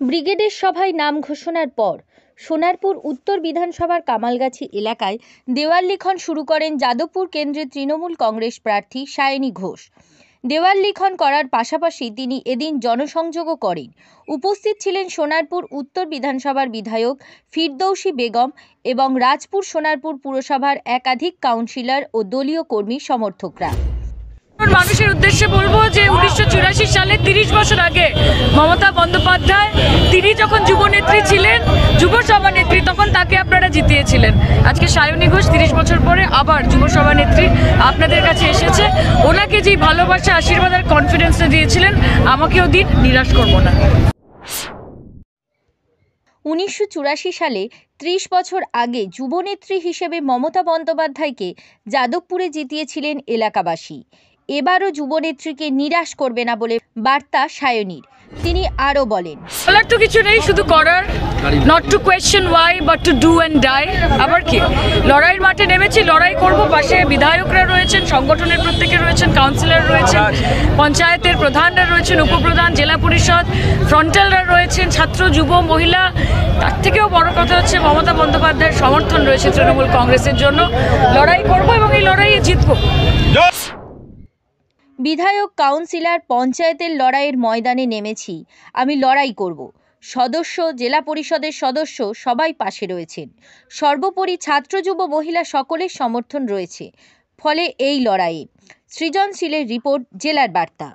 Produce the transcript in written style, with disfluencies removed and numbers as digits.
ব্রিগেডের সভায় নাম ঘোষণার পর সোনারপুর উত্তর বিধানসভার কামালগাছি এলাকায় দেওয়াল লিখন শুরু করেন যাদবপুর কেন্দ্রের তৃণমূল কংগ্রেস প্রার্থী সায়নী ঘোষ। দেওয়াল লিখন করার পাশাপাশি তিনি এদিন জনসংযোগও করেন। উপস্থিত ছিলেন সোনারপুর উত্তর বিধানসভার বিধায়ক ফিরদৌসী বেগম এবং রাজপুর সোনারপুর পুরসভার একাধিক কাউন্সিলর ও দলীয় কর্মী সমর্থকরা। মানুষের উদ্দেশ্যে বলবো যে 1984 সালে 30 বছর আগে মমতা বন্দ্যোপাধ্যায় তিনি যখন যুবনেত্রী ছিলেন, যুব সভানেত্রী, তখন তাকে আপনারা জিতিয়েছিলেন। আজকে সায়নী ঘোষ 30 বছর পরে আবার যুব সভানেত্রী আপনাদের কাছে এসেছে। ওনাকে যেই ভালোবাসা, আশীর্বাদ আর কনফিডেন্সটা দিয়েছিলেন, আমাকেও দিন, নিরাশ করবো না। 1984 সালে 30 বছর আগে যুবনেত্রী হিসেবে মমতা বন্দ্যোপাধ্যায়কে যাদবপুরে জিতিয়েছিলেন এলাকাবাসী। এবারও যুবনেত্রীকে নিরাশ করবে না বলে বার্তা সায়নীর। তিনি আরও বলেন, বলার তো কিছু নেই, শুধু করার। Not to question why but to do and die. আবার কি, লড়াইয়ের মাঠে নেমেছি, লড়াই করব। পাশে বিধায়করা রয়েছেন, সংগঠনের প্রত্যেকে রয়েছেন, কাউন্সিলর রয়েছেন, পঞ্চায়েতের প্রধানরা রয়েছেন, উপপ্রধান, জেলা পরিষদ, ফ্রন্টালরা রয়েছেন, ছাত্র, যুব, মহিলা। তার থেকেও বড় কথা হচ্ছে মমতা বন্দ্যোপাধ্যায়ের সমর্থন রয়েছে তৃণমূল কংগ্রেসের জন্য। লড়াই করব এবং এই লড়াইয়ে জিতব। বিধায়ক, কাউন্সিলর, পঞ্চায়েতের লড়াইয়ের ময়দানে নেমেছি, আমি লড়াই করব। সদস্য, জেলা পরিষদের সদস্য সবাই পাশে রয়েছেন। সর্বোপরি ছাত্র, যুব, মহিলা সকলের সমর্থন রয়েছে। ফলে এই লড়াইয়ে। সৃজনশীলের রিপোর্ট, জেলার বার্তা।